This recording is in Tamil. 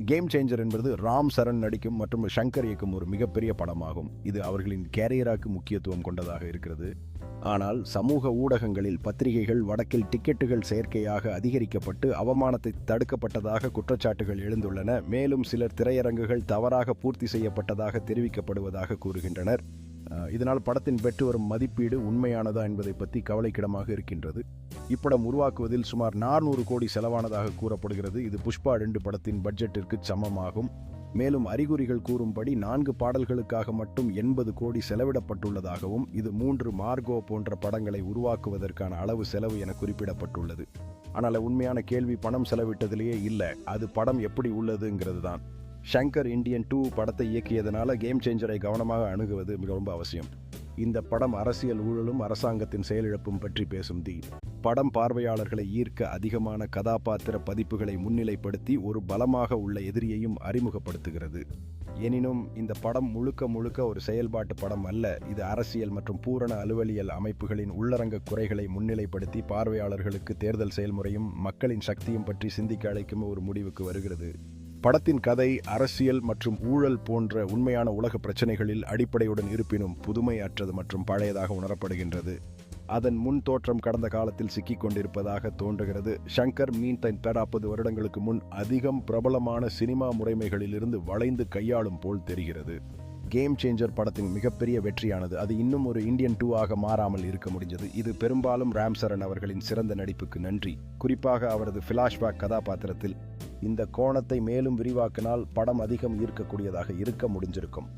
கேம் சேஞ்சர் என்பது ராம் சரண் நடிக்கும் மற்றும் ஷங்கர் இயக்கும் ஒரு மிகப்பெரிய படமாகும். இது அவர்களின் கேரியராக்கு முக்கியத்துவம் கொண்டதாக இருக்கிறது. ஆனால் சமூக ஊடகங்களில் பத்திரிகைகள் வடக்கில் டிக்கெட்டுகள் செயற்கையாக அதிகரிக்கப்பட்டு அவமானத்தை தடுக்கப்பட்டதாக குற்றச்சாட்டுகள் எழுந்துள்ளன. மேலும் சிலர் திரையரங்குகள் தவறாக பூர்த்தி செய்யப்பட்டதாக தெரிவிக்கப்படுவதாக கூறுகின்றனர். இதனால் படத்தின் பெற்று வரும் மதிப்பீடு உண்மையானதா என்பதை பற்றி கவலைக்கிடமாக இருக்கின்றது. இப்படம் உருவாக்குவதில் சுமார் 400 கோடி செலவானதாக கூறப்படுகிறது. இது புஷ்பா 2 படத்தின் பட்ஜெட்டிற்கு சமமாகும். மேலும் அறிகுறிகள் கூறும்படி 4 பாடல்களுக்காக மட்டும் 80 கோடி செலவிடப்பட்டுள்ளதாகவும் இது 3 மார்கோ போன்ற படங்களை உருவாக்குவதற்கான அளவு செலவு என குறிப்பிடப்பட்டுள்ளது. ஆனால் உண்மையான கேள்வி பணம் செலவிட்டதிலேயே இல்லை, அது படம் எப்படி உள்ளதுங்கிறது தான். ஷங்கர் இந்தியன் 2 படத்தை இயக்கியதனால கேம் சேஞ்சரை கவனமாக அணுகுவது மிக ரொம்ப அவசியம். இந்த படம் அரசியல் ஊழலும் அரசாங்கத்தின் செயலிழப்பும் பற்றி பேசும் படம் பார்வையாளர்களை ஈர்க்க அதிகமான கதாபாத்திர பதிப்புகளை முன்னிலைப்படுத்தி ஒரு பலமாக உள்ள எதிரியையும் அறிமுகப்படுத்துகிறது. எனினும் இந்த படம் முழுக்க ஒரு செயல்பாட்டு படம் அல்ல. இது அரசியல் மற்றும் பூரண அலுவலியல் அமைப்புகளின் உள்ளரங்க குறைகளை முன்னிலைப்படுத்தி பார்வையாளர்களுக்கு தேர்தல் செயல்முறையும் மக்களின் சக்தியும் பற்றி சிந்திக்க அழைக்கும் ஒரு முடிவுக்கு வருகிறது. படத்தின் கதை அரசியல் மற்றும் ஊழல் போன்ற உண்மையான உலக பிரச்சனைகளில் அடிப்படையுடன் இருப்பினும் புதுமை அற்றது மற்றும் பழையதாக உணரப்படுகின்றது. அதன் முன் தோற்றம் கடந்த காலத்தில் சிக்கிக் கொண்டிருப்பதாக தோன்றுகிறது. ஷங்கர் 40 வருடங்களுக்கு முன் அதிகம் பிரபலமான சினிமா முறைமைகளிலிருந்து வளைந்து கையாளும் போல் தெரிகிறது. கேம் சேஞ்சர் படத்தின் மிகப்பெரிய வெற்றியானது அது இன்னும் ஒரு இந்தியன் 2 ஆக மாறாமல் இருக்க முடிஞ்சது. இது பெரும்பாலும் ராம் சரண் அவர்களின் சிறந்த நடிப்புக்கு நன்றி. குறிப்பாக அவரது ஃபிளாஷ்பேக் கதாபாத்திரத்தில் இந்த கோணத்தை மேலும் விரிவாக்கினால் படம் அதிகம் ஈர்க்கக்கூடியதாக இருக்க முடிஞ்சிருக்கும்.